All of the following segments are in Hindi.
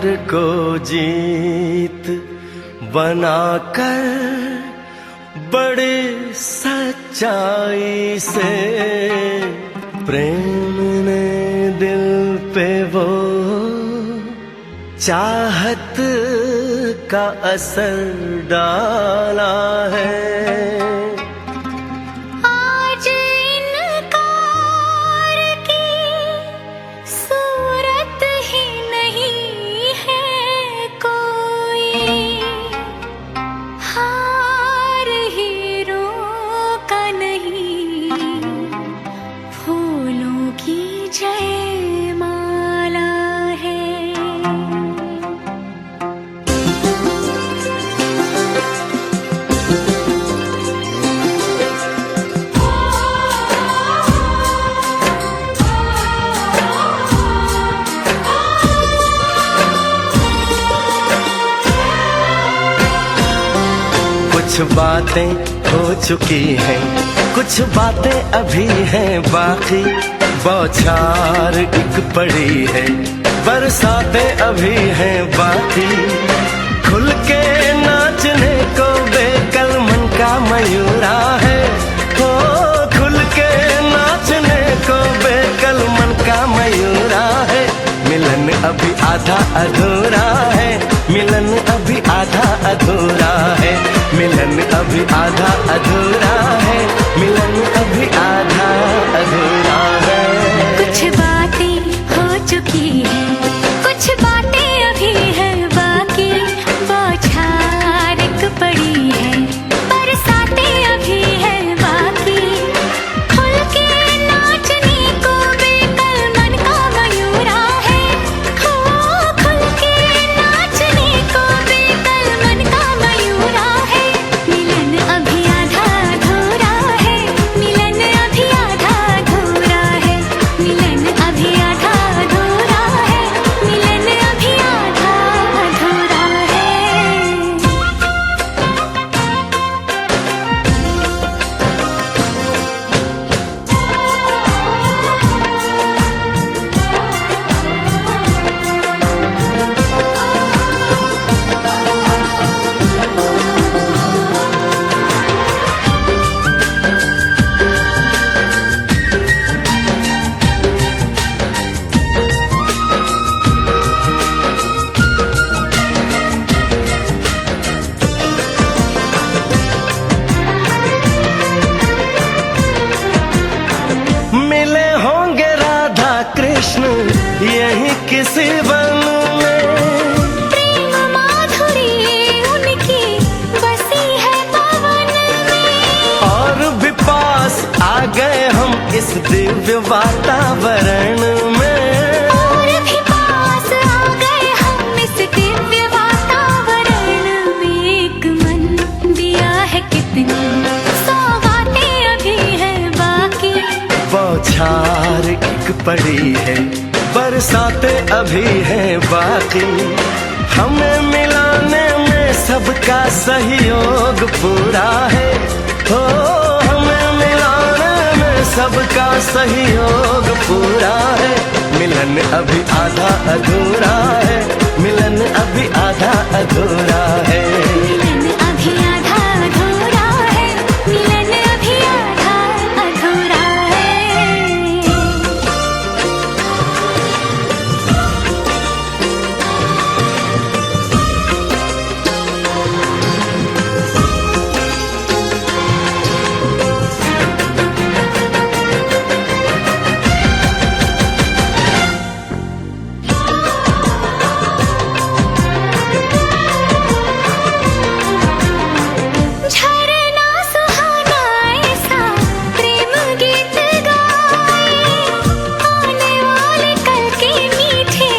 प्यार को जीत बनाकर बड़े सच्चाई से प्रेम ने दिल पे वो चाहत का असर डाला है। कुछ बातें हो चुकी हैं, कुछ बातें अभी हैं बाकी, बौछार एक पड़ी है, बरसातें अभी हैं बाकी। खुल के नाचने को बेकल मन का मयूरा है, हो खुल के नाचने को बेकल मन का मयूरा है। मिलन अभी आधा अधूरा है, मिलन अभी आधा अधूरा है, मिलन अभी आधा अधूरा है, मिलन अभी आधा अधूरा है। कुछ बातें हो चुकी हैं, कुछ बातें अभी हैं बाकी, बौछार एक पड़ी है, बरसातें अभी हैं बाकी। खुल के नाचने को बेकल मन का मयूरा है, हो खुल के नाचने को बेकल मन का मयूरा है। मिलन अभी आधा अधूरा है, मिलन अभी आधा अधूरा है, मिलन अभी आधा अधूरा है, मिलन अभी आधा अधूरा है। मिले होंगे राधा कृष्ण यही किसी वन में, प्रेम माधुरी उनकी बसी है पवन में, और भी पास आ गए हम इस दिव्य वातावरण में। और भी पास आ गए हम इस दिव्य वातावरण में। एक मन दिया है कितनी सौगातें अभी हैं बाकी, बौछार एक पड़ी है, बरसातें अभी हैं बाकी। हमें मिलाने में सबका सहयोग पूरा है, हो हमें मिलाने में सबका सहयोग पूरा है। मिलन अभी आधा अधूरा है, मिलन अभी आधा अधूरा है। मिलन अभी आधा अधूरा है, मिलन अभी आधा अधूरा है। झरना सुहाना ऐसा प्रेम गीत गाए, आने वाले कल के मीठे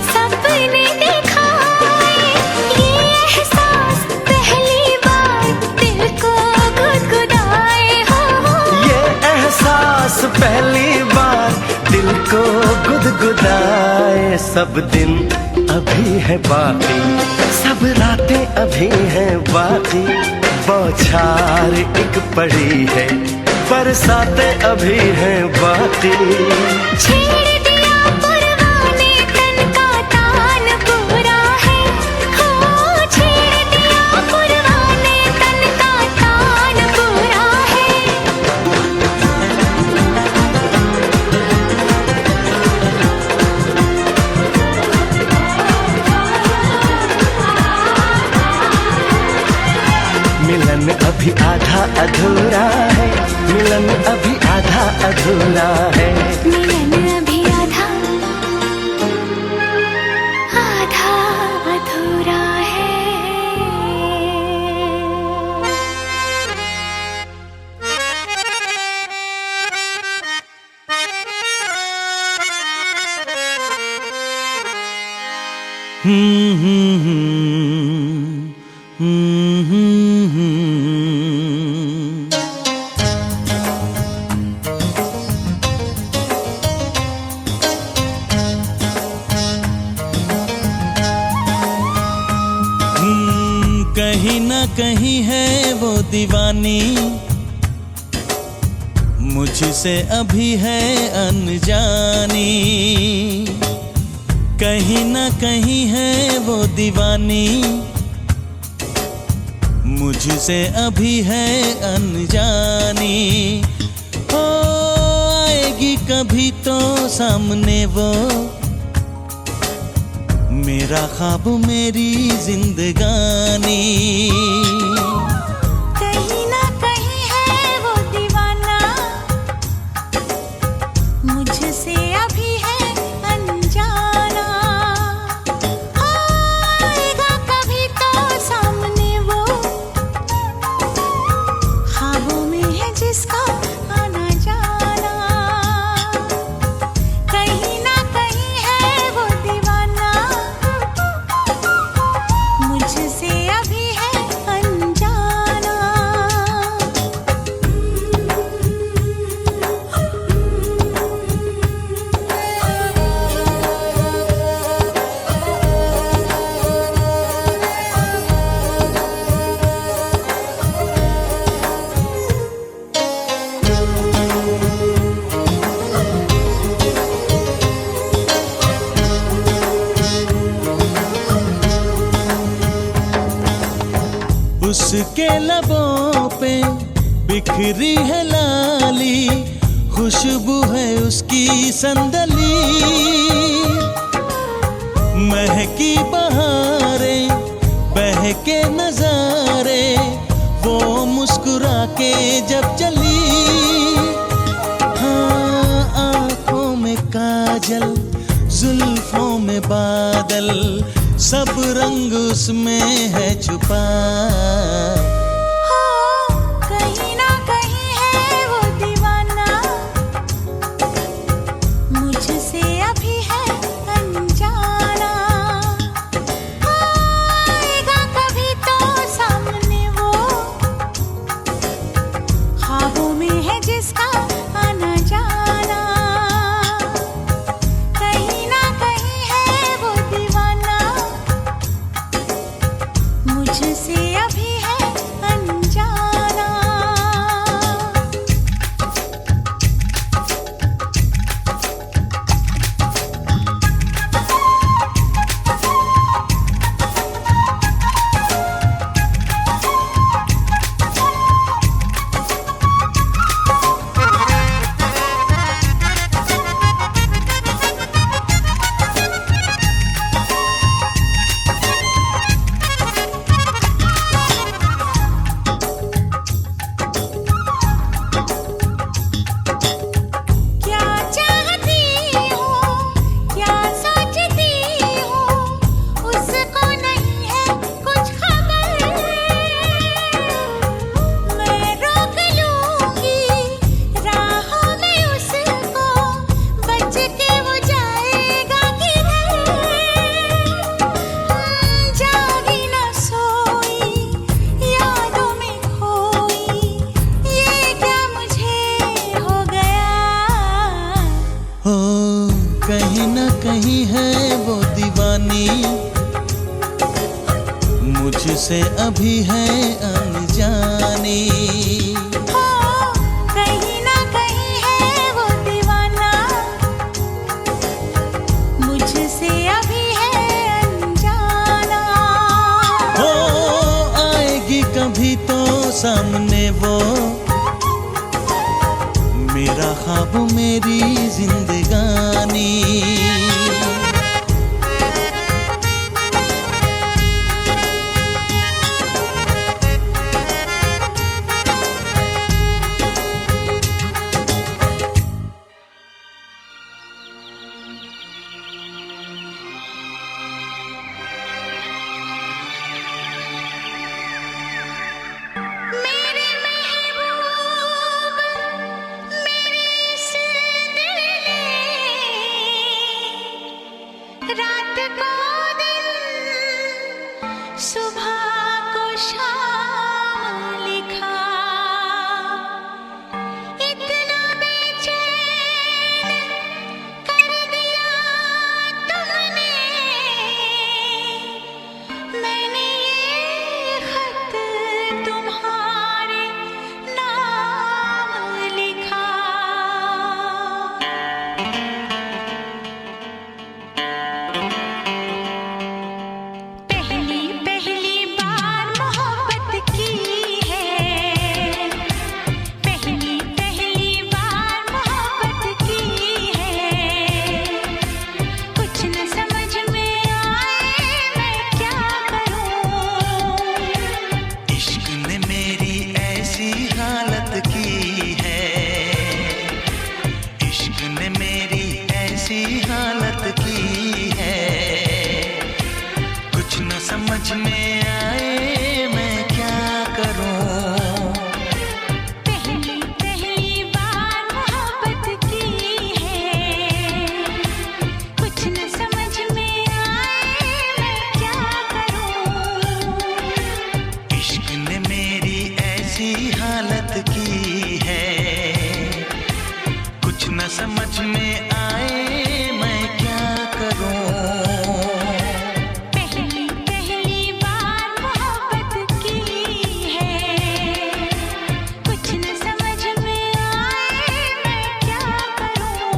सपने दिखाए। ये एहसास पहली बार दिल को गुदगुदाए, हो ये एहसास पहली बार दिल को गुदगुदाए। सब दिन अभी है बाकी, सब रातें अभी हैं बाकी, बौछार एक पड़ी है, बरसातें अभी हैं बाकी। छेड़ दिया परवाने तन का तान पूरा अधूरा है, मिलन अभी आधा अधूरा है। मिलन अभी आधा आधा अधूरा है। कहीं ना कहीं है वो दीवानी, मुझसे अभी है अनजानी। कहीं ना कहीं है वो दीवानी, मुझसे अभी है अनजानी। हो आएगी कभी तो सामने वो, मेरा ख्वाब मेरी जिंदगानी। कहीं ना कहीं है वो दीवाना, मुझसे अभी है अनजाना। आएगा कभी तो सामने वो, ख्वाबों में है जिसका आना जाना। कहीं ना कहीं है वो दीवाना, मुझसे अभी है अनजाना। उसके लबों पे बिखरी है लाली, खुशबू है उसकी संदली। महकी बहारें बहके नजारे, वो मुस्कुरा के जब चली। हाँ आंखों में काजल, जुल्फों में बादल, सब रंग उसमें है छुपा। कहीं ना कहीं है वो दीवाना, मुझसे अभी है अनजाना। आएगा कभी तो सामने वो, ख्वाबों में है जिसका आना जाना। कहीं ना कहीं है वो दीवाना, मुझसे अभी है अनजाना। क्या चाहती हूँ, क्या सोचती हूँ, उसको नहीं है कुछ खबर। मैं रोक लूँगी राहों में उसको, बच के वो जाएगा किधर। जागी न सोई, यादों में खोई, ये क्या मुझे हो गया। हो कहीं ना कहीं है वो दीवानी, मुझसे अभी है अनजानी। कहीं ना कहीं है वो दीवाना, मुझसे अभी है अनजाना। हो आएगी कभी तो सामने वो, मेरा ख्वाब मेरी जिंदगानी। ऐसी हालत की है, कुछ न समझ में आए मैं क्या करूं। पहली पहली बार मोहब्बत की है, कुछ न समझ में आए मैं क्या करूं। इश्क ने मेरी ऐसी हालत की है, कुछ न समझ में आए मैं क्या करूं। पहली पहली बार मोहब्बत की है, कुछ न समझ में आए मैं क्या करूं।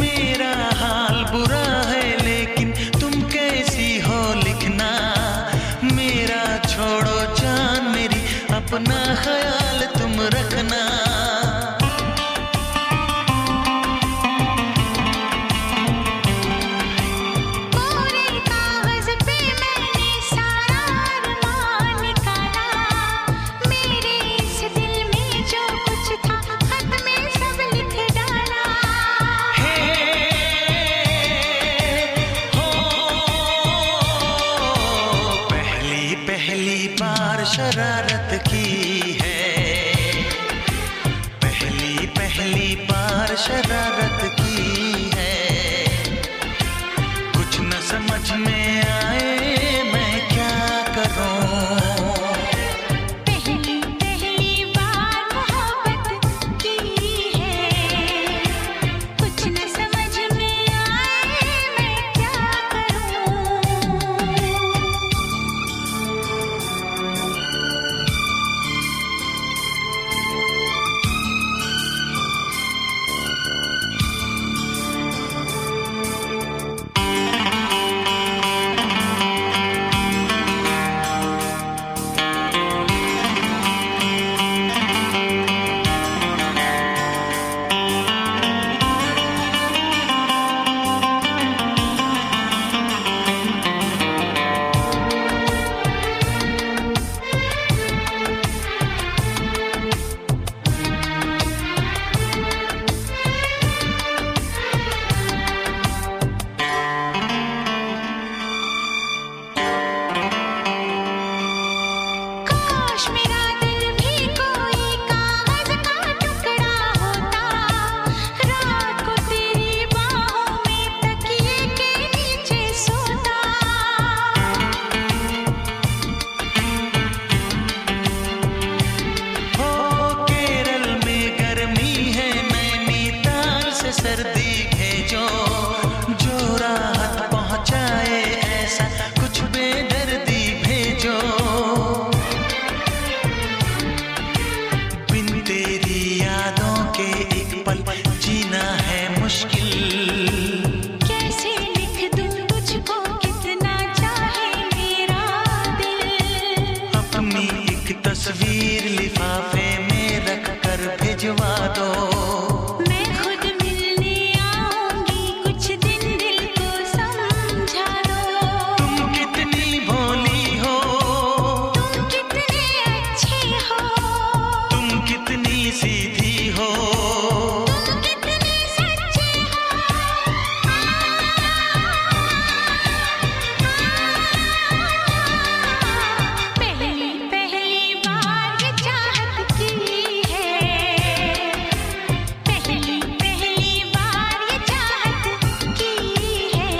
मेरा हाल बुरा है लेकिन तुम कैसी हो लिखना, मेरा छोड़ो जान मेरी अपना ख्याल तुम रखना। पूरे कागज पे मैंने सारा अरमान निकाला, मेरे इस दिल में जो कुछ था खत में सब लिख डाला। हे हो, पहली पहली बार शरारत की है, पहली पहली बार शरारत की है, कुछ न समझ में आए मैं क्या करूं। पहली पहली बार मोहब्बत की है, कुछ न समझ में आए मैं क्या करूं। काश मेरा दिल भी कोई कागज का टुकड़ा होता, रात को तेरी बाहों में तकिए के नीचे सोता। हो केरल में गर्मी है, नैनीताल से सर्दी भेजो, जो राहत पहुंचाए ऐसा कुछ बेदर्दी भेजो। बिन तेरी यादों के एक पल जीना है मुश्किल, कैसे लिख दूं तुझको कितना चाहे मेरा दिल। अपनी एक तस्वीर लिफाफे में रख कर भिजवा दो। मैं खुद मिलने आऊंगी, कुछ दिन दिल को समझा दो। तुम कितनी भोली हो, तुम कितने अच्छे हो, तुम कितनी सीधी हो, तुम कितने सच्चे हो। पहली पहली बार ये चाहत की है, पहली पहली बार ये चाहत की है,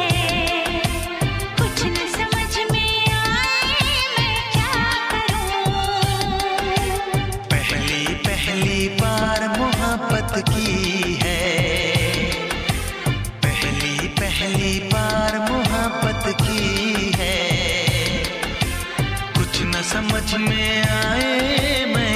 कुछ न समझ में आए मैं क्या करूं। पहली पहली बार मोहब्बत की है, पहली पहली बार मोहब्बत की है, कुछ न समझ में आए मैं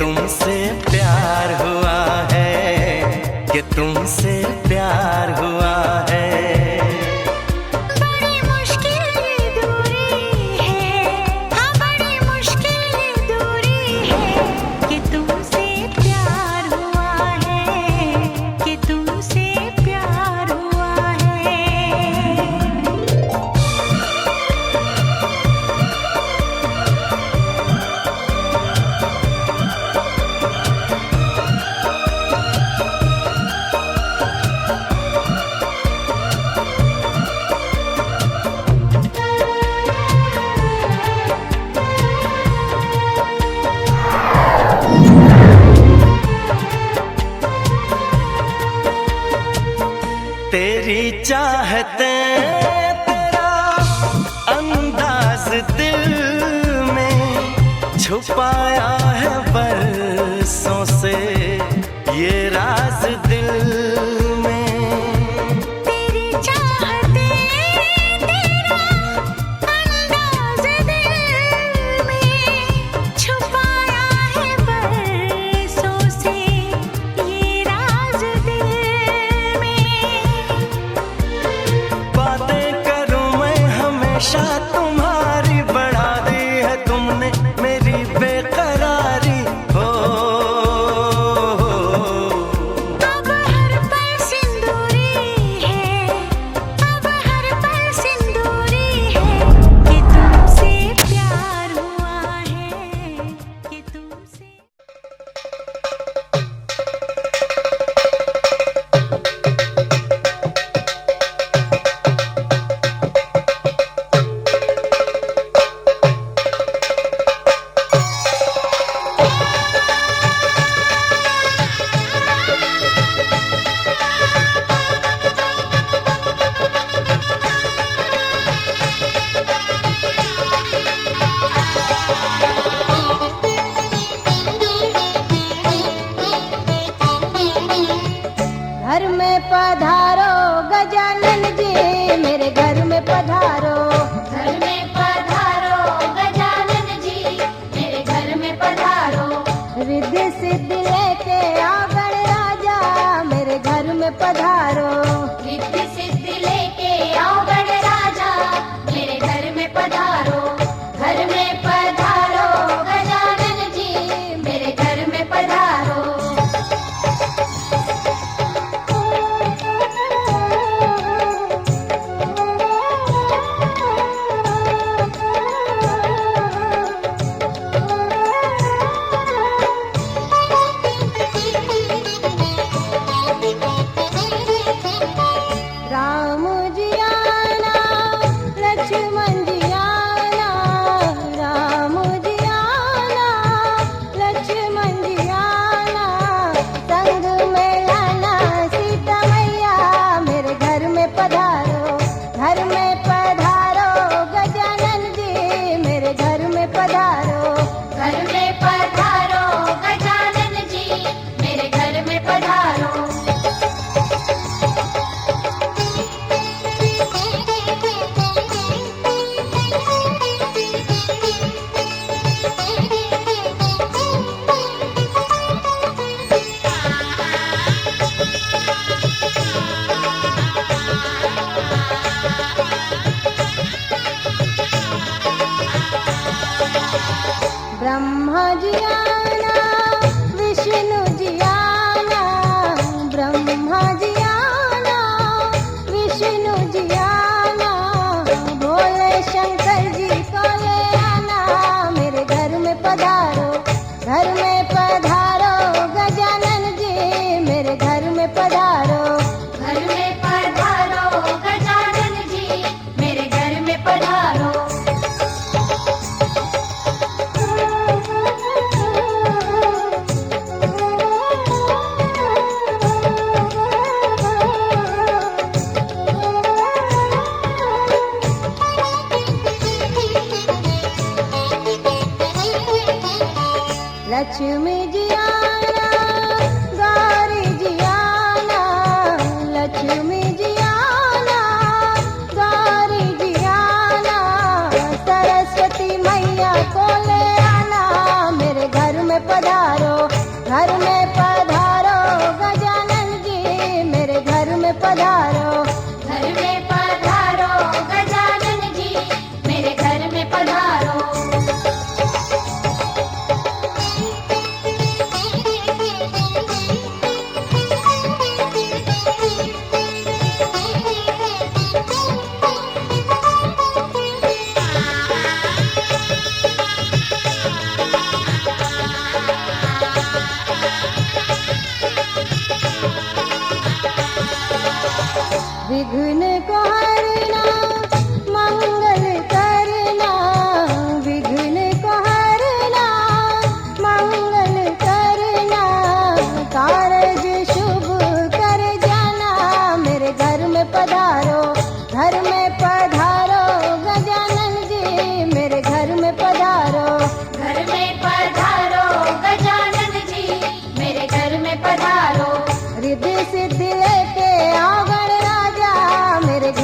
तुमसे प्यार हुआ है, कि तुमसे प्यार हुआ है। बड़ी मुश्किल दूरी है, हाँ बड़ी मुश्किल दूरी है, कि तुमसे प्यार हुआ है, कि तुमसे प्यार हुआ है। तेरी चाहते तेरा अंदाज दिल में छुपाया है बरसों से ये राज दिल में। तेरी चाहते तेरा अंदाज दिल में छुपाया है बरसों से ये राज दिल में। बातें करूं मैं हमेशा तुम्हारी, बढ़ा दी है तुमने मेरी बेकरारी हो। अब हर पल सिंदूरी है, अब हर पल सिंदूरी है, कि तुमसे प्यार हुआ है, कि तुमसे। घर में पधारो गजानन जी, मेरे घर में पधारो। घर में पधारो गजानन जी, मेरे घर में पधारो। रिद्धि सिद्धि लेके आओ गणराजा, मेरे घर में पधारो। रिद्धि सिद्धि लेके आओ गणराजा, मेरे घर में पधारो। घर में पधारो गजानन जी, मेरे घर में पधारो। राम जी आना, लक्ष्मण जी आना, राम जी आना, लक्ष्मण जी आना, संग में लाना सीता मैया, मेरे घर में पधारो। घर में पधारो गजानन जी, मेरे घर में पधारो। घर में पधारो गजानन जी, मेरे घर में पधारो। ब्रह्मा जी आना, विष्णु जी आना, ब्रह्मा जी आना, विष्णु जी आना, भोले शंकर जी को ले आना, मेरे घर में पधारो। घर में पधारो गजानन जी, मेरे घर में पधारो। घर में पधारो गजानन जी, मेरे घर में पधारो। घर में पधारो गजानन जी, मेरे घर में पधारो। घर में पधारो गजानन जी, मेरे घर में पधारो। विघ्न को हरना मंगल करना, विघ्न को हरना मंगल करना, कारज शुभ कर जाना, मेरे घर में पधारो। घर में पधारो गजानन जी, मेरे घर में पधारो। घर में पधारो गजानन जी, मेरे घर में पधारो। रिद्धि सिद्धि लेके आओ गणराजा, मेरे घर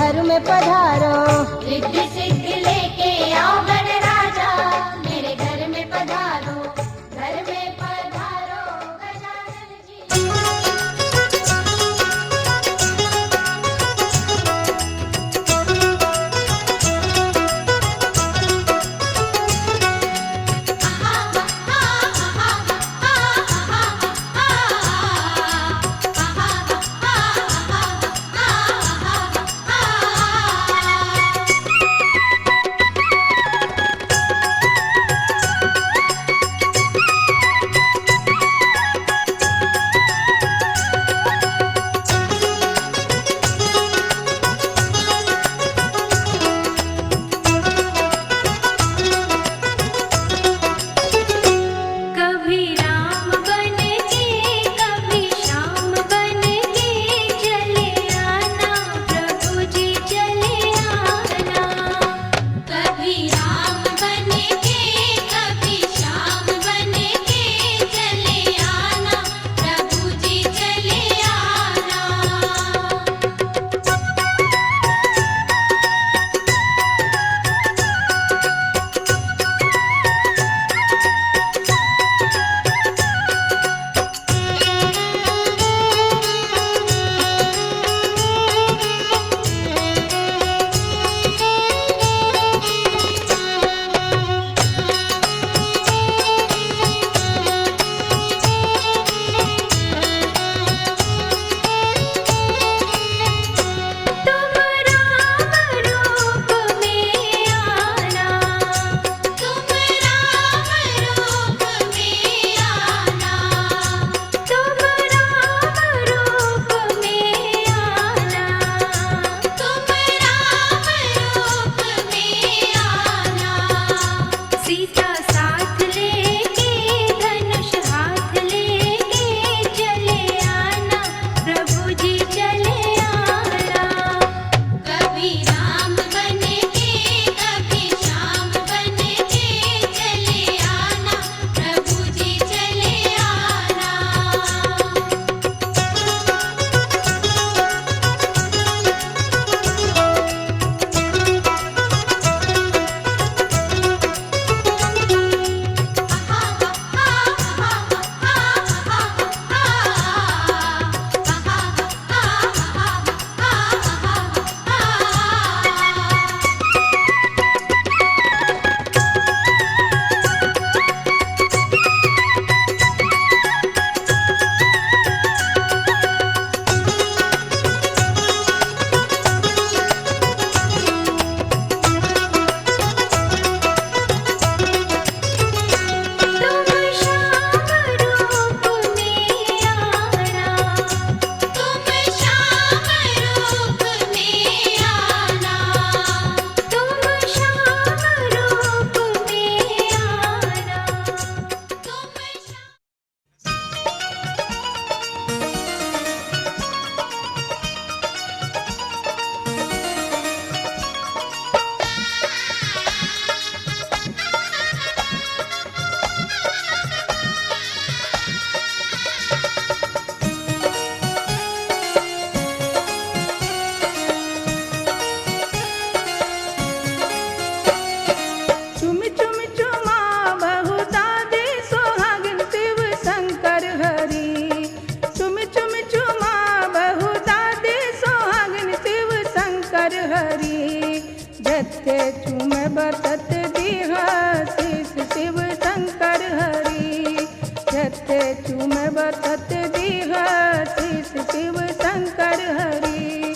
जते चूमे बरतत दीहा शीश शिव शंकर हरि। जते चूमे बरतत दीहा शीश शिव शंकर हरि।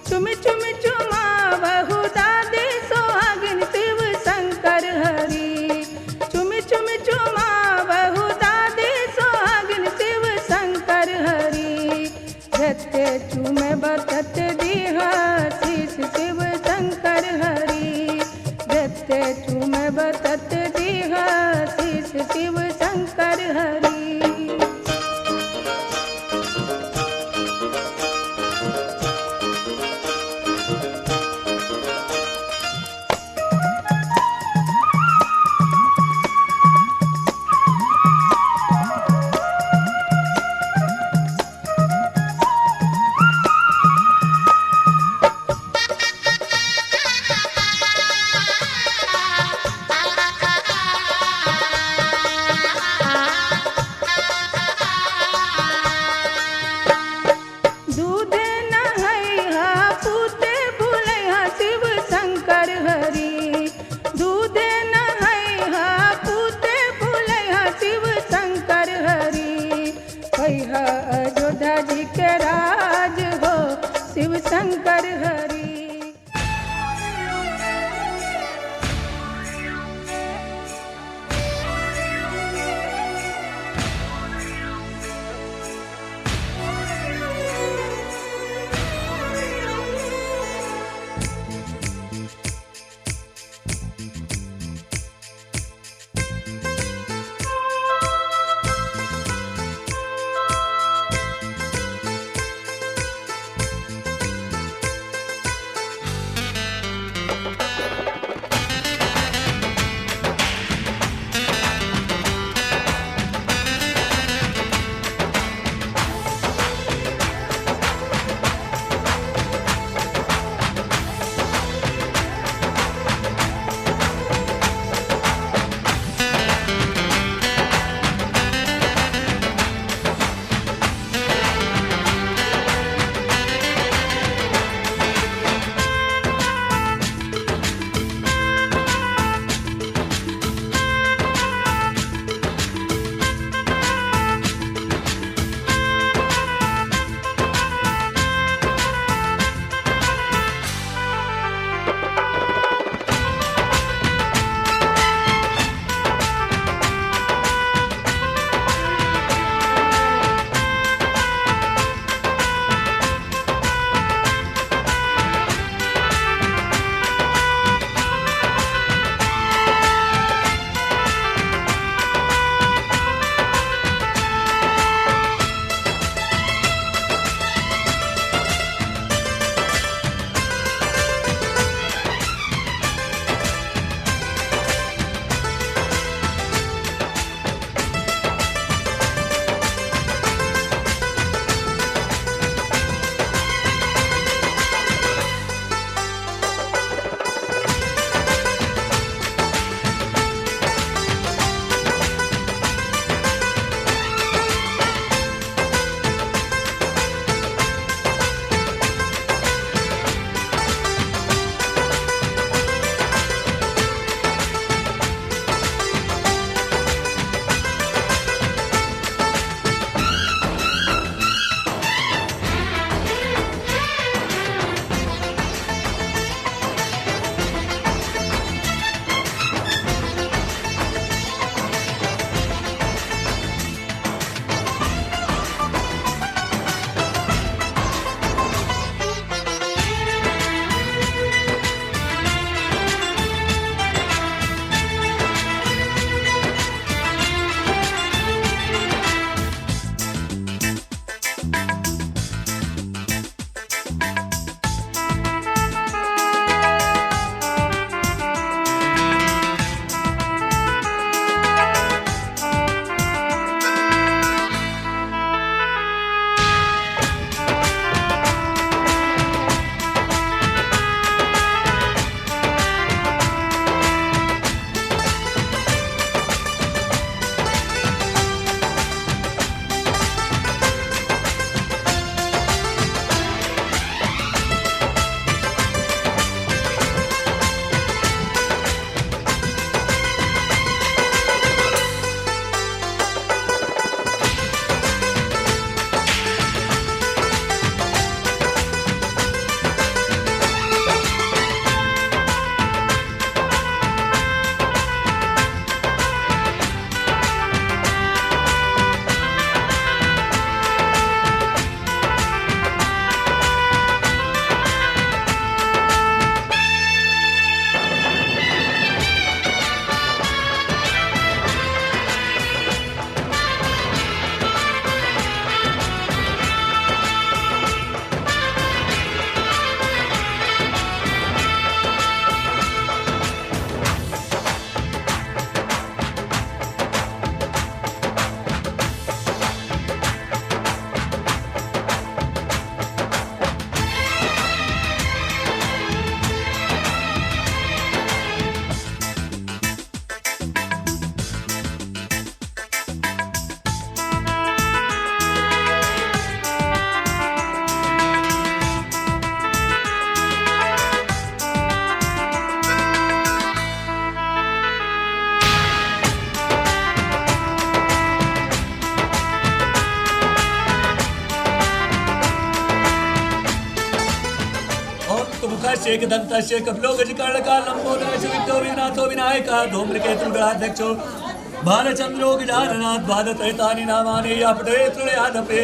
चुम चुम चुमा बहु दादी सोहागिन शिव शंकर हरि। चुम चुम चुमा बहु दादी सोहागिन शिव शंकर हरि। जते चूमे बरतत दीहा शीश शिव शंकर हरि। जते चूमे बरतत दीहा शीश शिव शंकर हरि। दूध नहैहा पूते भुलैहा शिव शंकर हरि। दूध नहैहा पूते भुलैहा शिव शंकर हरि। कैहा अयोध्या जी के राज हो शिव शंकर हरि। मुखस्य एकदन्तस्य कपिलोगजकर्णकालम्बोदरस्य विघ्नविघ्नाथो विनायकः धूम्रकेतुगणाध्यक्षो भालचन्द्रो गजाननाथ द्वादशैतानि नामानि अपटे तृणयादपे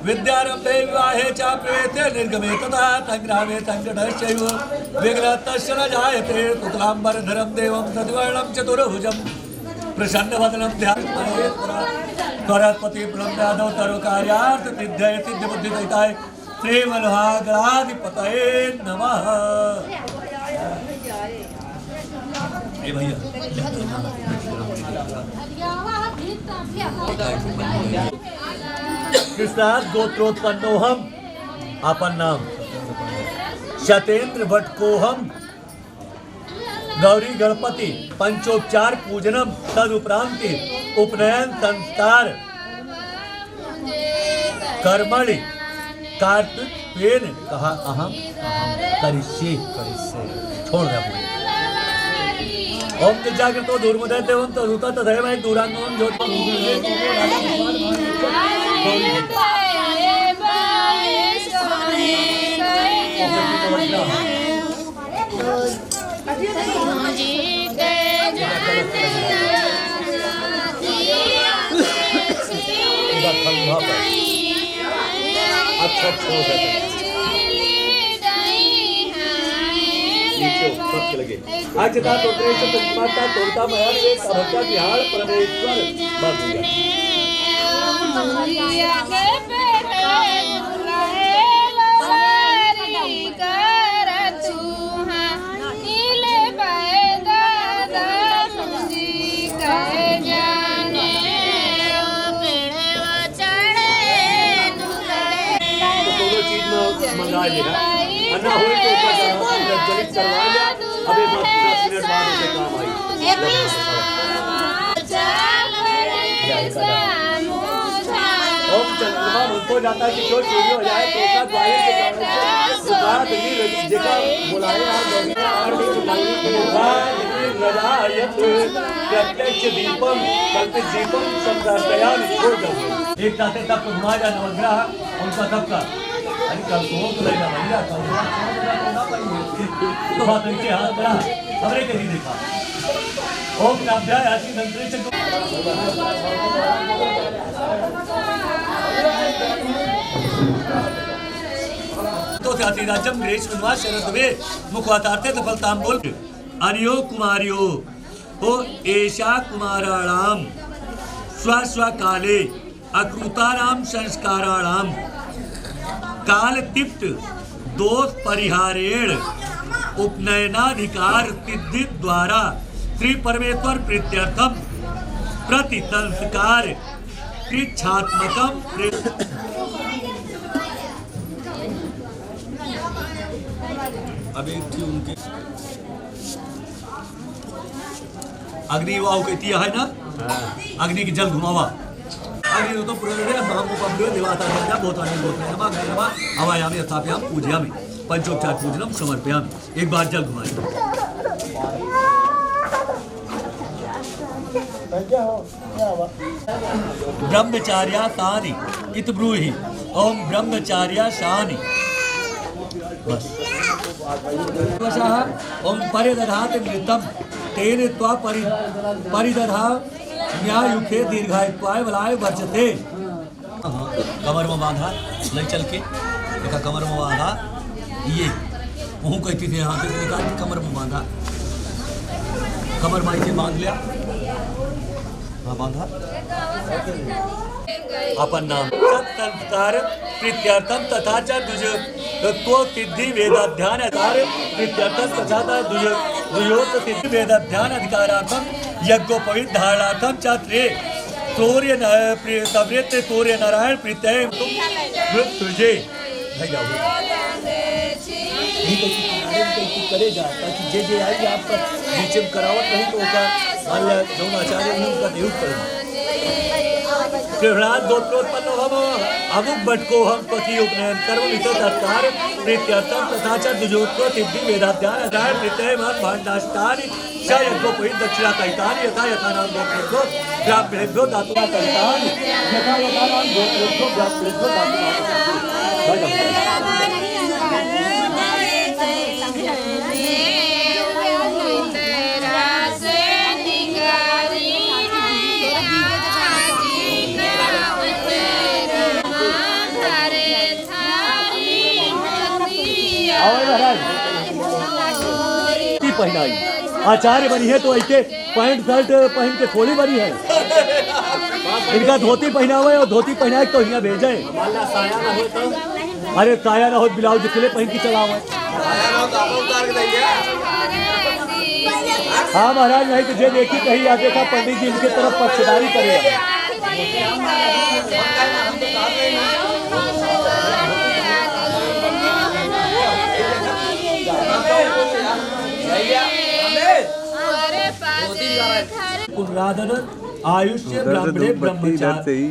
विद्यारम्भे विवाहे चाप्येते निर्गमे तथा संग्रामे संकटश्चैव विघ्नतस्य न जायते शुक्लाम्बरधरं देवं तद्वर्णं चतुर्भुजं प्रसन्नवदनं ध्यायेत् त्वरत्पति प्रणम्यादौ तरुकार्यार्थ सिद्धये सिद्धिबुद्धिदयिताय श्रीमन्महागणाधिपतये नमः। ए भैया कृष्णात गोत्रोत्पन्नोहम आपन नाम शतेन्द्र भट्ट को हम गौरी गणपति पंचोपचार पूजनम तदुपरांति उपनयन संस्कार कर्मणि कार्तिकेन कहा अहम करिष्ये छोड़ दे ओम जागृतो दुर्मुदय देवं तरुता तदैव दूरांगम ज्योति अच्छा लगे आज ता माता तोड़ता मयान एक अभक्ता बिहार परमेश्वर बन मंगा लेगा अन्ना हो तो जलित करवा लिया अभी 10 मिनट बाद उसे काम आई ओम चंद्रमा उनको जाता है कि जो चोरी हो जाए तो उसका द्वारे के कारण से दुकान दिल्ली जगह बुलाए रजायत प्रत्यक्ष दीपम कल्पित दीपम संप्रदायान छोड़ दो एक ताते तब घुमा जा नवग्रह उनका तब का अरे कल तो लेना भैया कल तो बात इनके हाथ बड़ा हमने कहीं देखा ओम नाभ्याय आदि मंत्री से तो जाति राज्यम ग्रेस वनवास शरद वे मुखवातार्थे सफलताम बोल अनियो कुमारियो ओ एषा कुमाराणाम स्व स्व काले अकृतानाम संस्काराणाम काल तिप्त दोष परिहारेण उपनयनाधिकार सिद्धि द्वारा श्री परमेश्वर प्रीत्यर्थम प्रति संस्कार कृच्छात्मकम अभी उनके अग्नि वाव कहती है ना अग्नि की जल घुमावा अग्नि तो पूरे हम उपब्रह देवाता राजा भूतानि गोत्रे नमः नमः हवायामि स्थापयामि पूजयामि पंचोपचार पूजनम समर्पयामि एक बार जल घुमाए ब्रह्मचार्या तानि इत ब्रूहि ओम ब्रह्मचार्या शानि बस ओम परिदधात नृतम तेन त्वा परिदधा न्यायुखे दीर्घायुत्वाय बलाय वर्जते कमर में बांधा ले चल के देखा कमर में बांधा ये वहू कहती थी यहाँ से निकाल के कमर में बांधा कमर माई से बांध लिया हाँ बांधा अपन नाम संस्कार प्रीत्यर्थम तथा च द्विज तत्व सिद्धि वेदाध्यान अधिकार प्रीत्यर्थम तथा द्वयोत सिद्धि वेदाध्यान अधिकारार्थम यज्ञोपवीत धारणार्थम च त्रे तौर्य तवृत्त तौर्य नारायण प्रीत्यय तुझे करे जा ताकि जे जे आई आप बीच में करावट नहीं तो उसका मान लिया जो आचार्य उनका यूज करें प्रहलाद गोत्रोत्पन्न हम अमुक बटको हम पति उपनयन कर्म वित तत्कार प्रीत्यर्थम तथा च द्विजोत्व सिद्धि वेदाध्यान अध्याय प्रीत्यय मान भांडाष्टानि च यज्ञोपवीत दक्षिणा कहितानि यथा यथा नाम गोत्रेभ्यो ब्राह्मणेभ्यो दातुना कहितानि यथा यथा नाम गोत्रेभ्यो ब्राह्मणेभ्यो दातुना महाराज की पहनाई आचार्य बनी है तो ऐसे पैंट शर्ट पहन के थोड़ी बनी है। इनका धोती पहना हुआ है और धोती पहना तो यहाँ भेजे। अरे साया ना हो ब्लाउज दिखले पहन के चला हुआ है। हाँ महाराज नहीं तुझे देखी कहीं आ देखा पंडित जी इनके तरफ पक्षधारी करेगा। पुनराधन आयुष्य ब्राह्मणे ब्रह्मचारी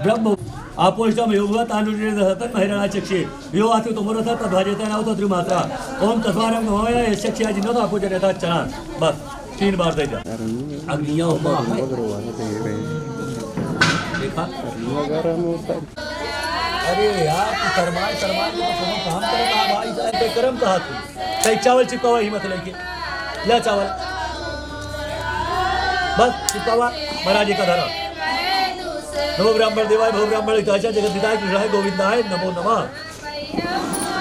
ब्रह्म आपोष्टम योगा तानुर्निर्धतन महिरणा चक्षे यो आतु तुमरथ तद्वाजेता नाउ त्रिमात्रा ओम तस्वारम नमोया यक्षया जिन्नो आपो जनता चना बस 3 बार दे जा अग्निया होमा देखा अरे यार तू शर्माए तो काम करेगा भाई साहब कर्म कहा तू कई चावल चिपकावा हिम्मत लेके ले चावल बस चिपकावा महाराज का धरा नमो ब्राह्मण देवाय भव ब्राह्मण हिताय जगद्दिताय कृष्णाय गोविंदाय नमो नमः।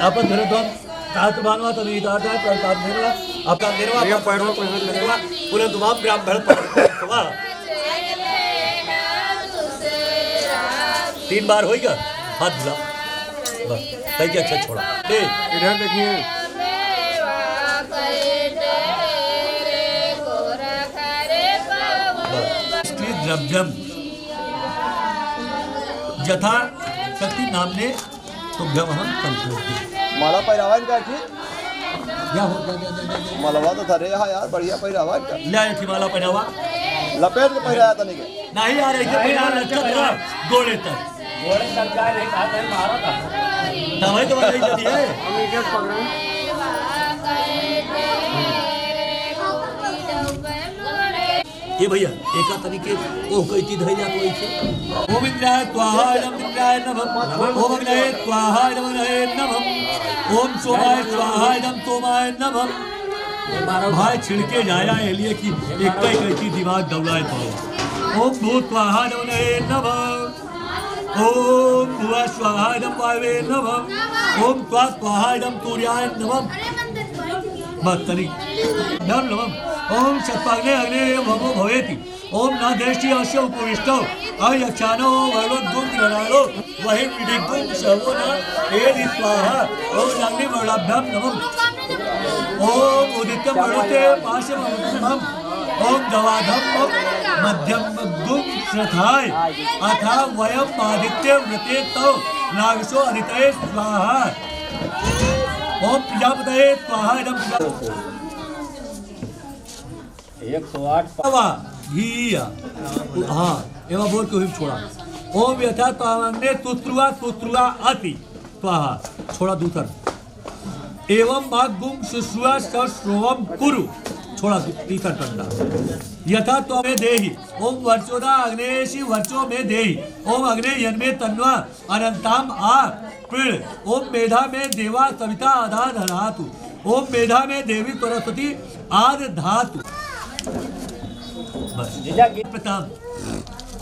अपन धरध्वम तात भानवा तनिताय प्रताप देवा आपका देवा या पैरों को लगवा पुनः तमाम ब्राह्मण परवा 3 बार होएगा हाथ धुला बस कहीं के अच्छा छोड़ा ले इधर देखिए द्रव्यम यथा शक्ति नामने तुभ्यम हम संपूर्ण माला पहरावा इनका की क्या हो मालवा तो था रे हाँ यार बढ़िया पहरावा इनका ले आयो थी माला पहनावा लपेट के पहराया था नहीं यार ऐसे पहना लटका था गोड़े तक जाए नहीं खाता है मारा था दवाई तो वही चली है हम इज्जत पकड़े ये भैया एका तरीके ओ कई चीज है या तो ऐसे ओम इंद्राय स्वाहा ओम इंद्राय नमः ओम अग्नये स्वाहा ओम अग्नये नमः ओम सोमाय स्वाहा ओम सोमाय नमः भाई छिड़के जाया है लिए कि एक कई चीज दिमाग दौड़ाए तो ओम भूत स्वाहा ओम अग्नये नमः ओम भुवा स्वाहा ओम वायवे नमः ओम त्वा स्वाहा ओम सूर्याय नमः बस तरीके नमः ओम शतपाग्ने अग्ने भवो भवेति ओम नादेष्टि अश्य उपविष्टो अयक्षानो वरुणोद्गुम ग्रहाणो वही विधिगुम शवो न एदि स्वाहा ओम अग्नि वर्णाभ्याम नमः ओम उदित्यम वरुते पाशमम ओम दवाधम मध्यम गुम श्रथाय अथा वयम आदित्य व्रते तो नागशो अदितये स्वाहा ओम प्रजापतये स्वाहा इदं 108 घिया हाँ एवं बोल के छोड़ा ओम यथा तावन्ने तुत्रुआ अति स्वाहा छोड़ा दूसरा एवं मागुम शुश्रुआ श्रोवम कुरु छोड़ा तीसरा टंडा यथा तो में देहि ओम वर्चोदा अग्नेशी वर्चो में देहि ओम अग्ने यन्मे तन्वा अनंताम आ पीड़ ओम मेधा में देवा सविता आधा धातु ओम मेधा में देवी सरस्वती आद धातु प्रताम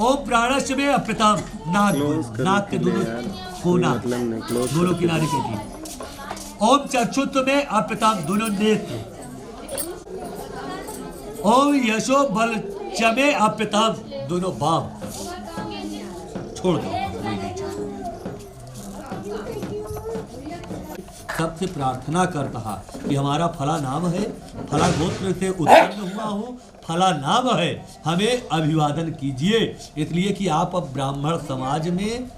ओम प्राणश में अप्रताम नाक के दोनों कोना दोनों किनारे के थी ओम चक्षुत्व में अप्रताम दोनों नेत्र ओम यशो बल चमे अप्रताम दोनों बाम छोड़ दो सबसे प्रार्थना करता कि हमारा फला नाम है फला गोत्र से उत्पन्न हुआ हूँ फला नाम है हमें अभिवादन कीजिए इसलिए कि आप अब ब्राह्मण समाज में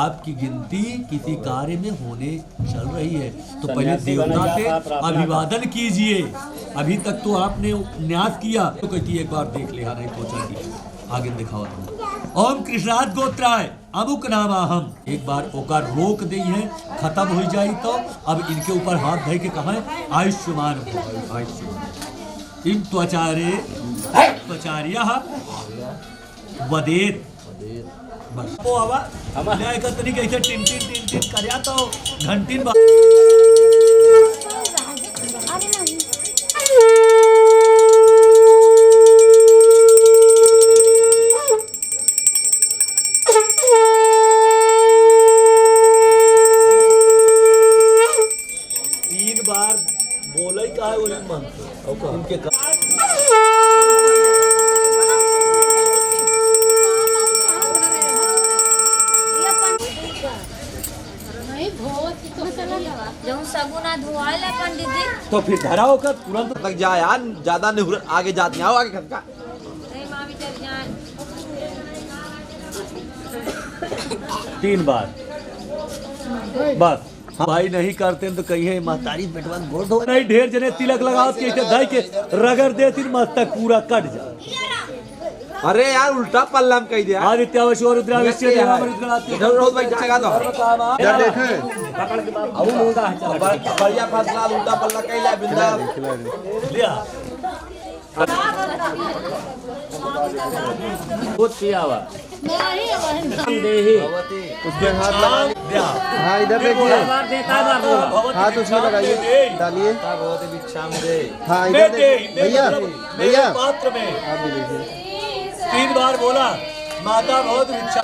आपकी गिनती किसी कार्य में होने चल रही है तो पहले देवता से अभिवादन कीजिए अभी तक तो आपने न्यास किया तो कहती एक बार देख लिया नहीं पहुंचा आगे दिखाओ ओम कृष्णाद गोत्राय अमुक नाम हम एक बार ओकर रोक दी है खत्म हो जाए तो अब इनके ऊपर हाथ धर के कहा है आयुष्मान इन त्वचार्य वदेत बस वो आवा हमारे का तरीके ऐसे टिन कर तो घंटीन जो सगुना धुआला पंडित जी। तो फिर धराओ का तुरंत तक जा यार, ज्यादा नहीं आगे जात नहीं आओ आगे खत का। नहीं मामी चल जान। 3 बार बस। भाई नहीं करते तो कहिए महतारी बेटवा गोड़ धो नहीं। ढेर जने तिलक लगाओ के धाई के रगड़ देती मस्तक पूरा कट जा। अरे यार उल्टा पल्ला में कह दिया। आदित्यावश और रुद्रावश्य इधर रोज भाई जगह दो इधर देखे अब मुंडा बढ़िया फसला उल्टा पल्ला कहला बिंदा लिया बहुत किया हुआ उसके हाथ लगा। हाँ इधर देखिए, हाथ उसमें लगाइए, डालिए। हाँ इधर देखिए भैया, भैया पात्र में आप भी देखिए। 3 बार बोला माता बहुत इच्छा।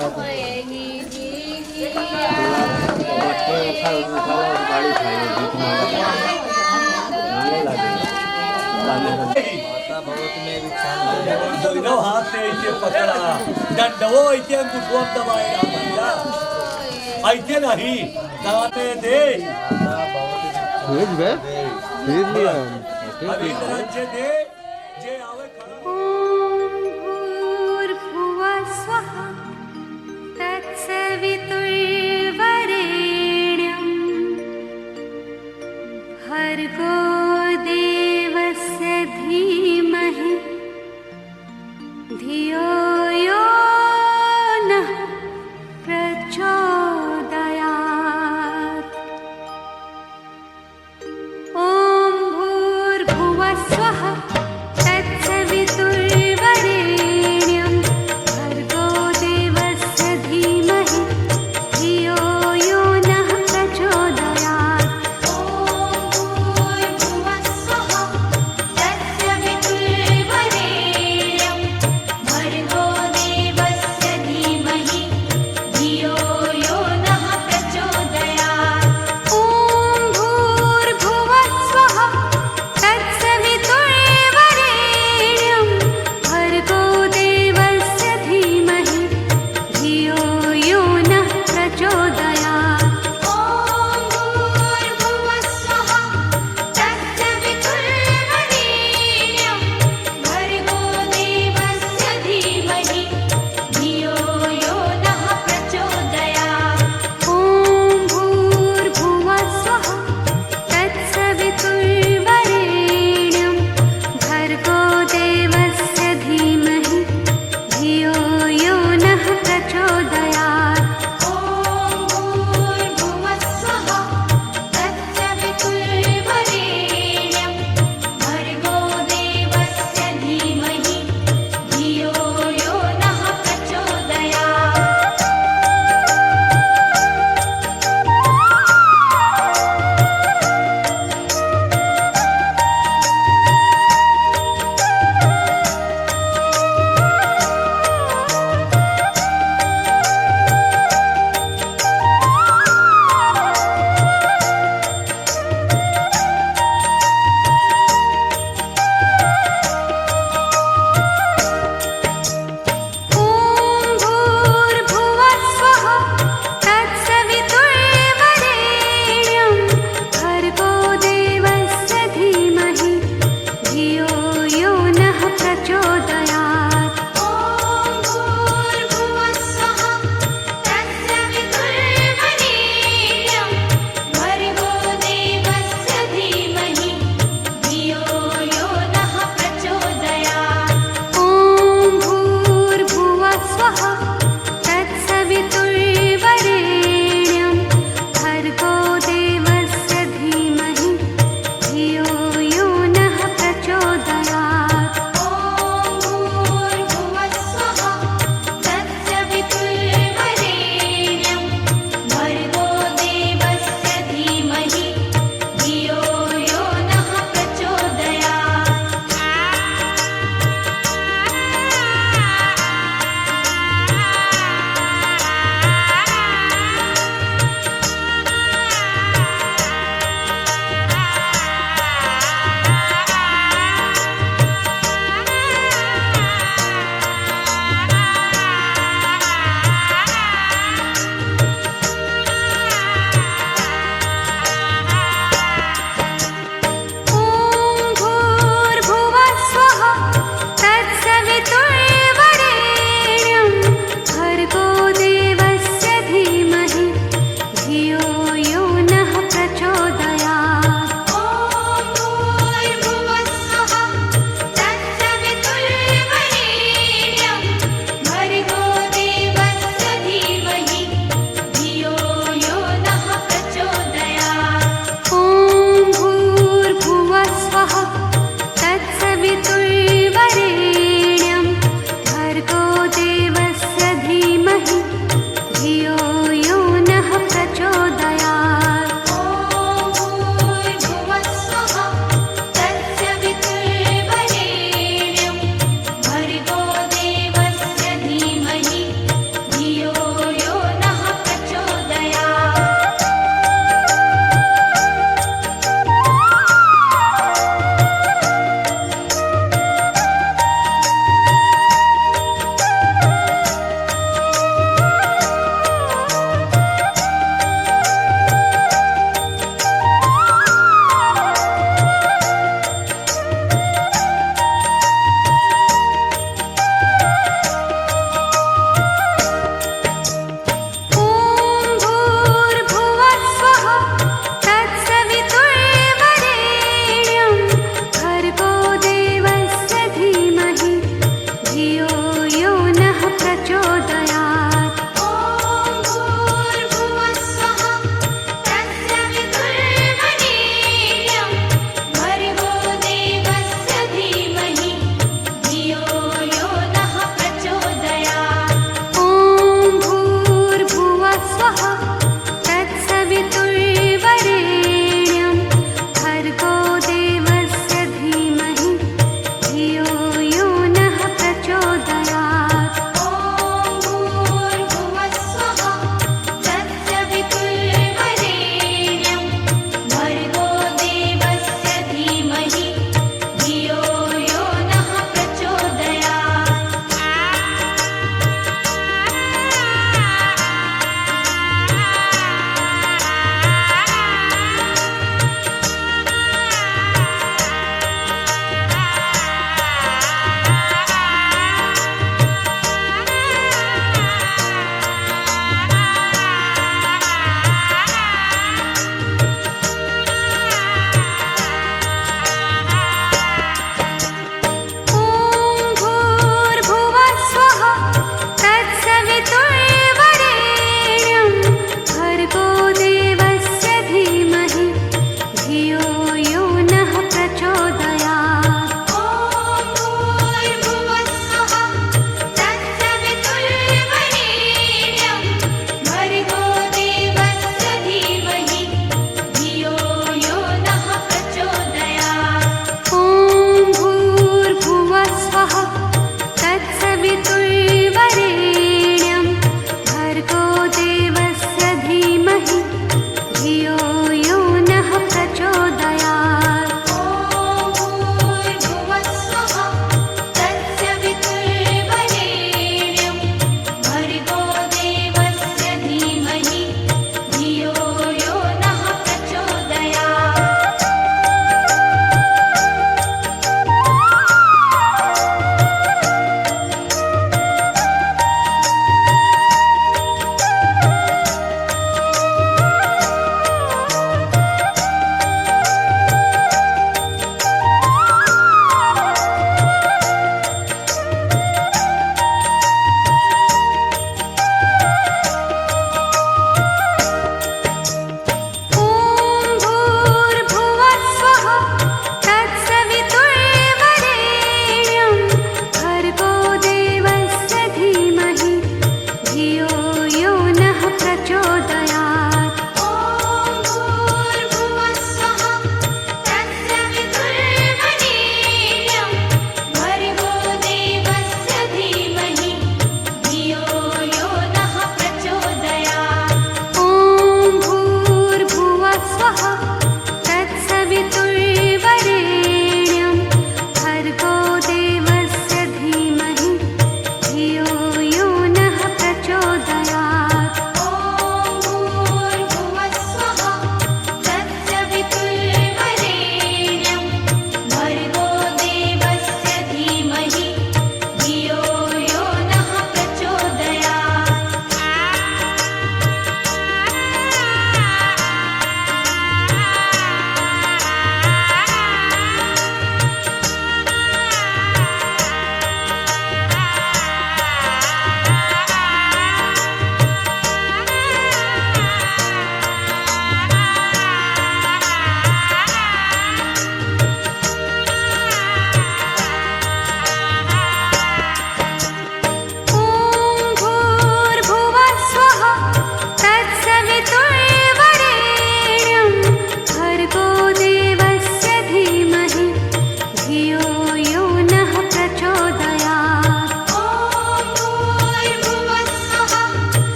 दोनों हाथ से इसे पकड़ा डंडवो इसे अंगूठों दबाएगा भैया ऐसे नहीं दाते दे भेज बे भेज लिया अभी तरह दे जे आवे भूर्भुवः स्वः तत्सवितुर्वरेण्यं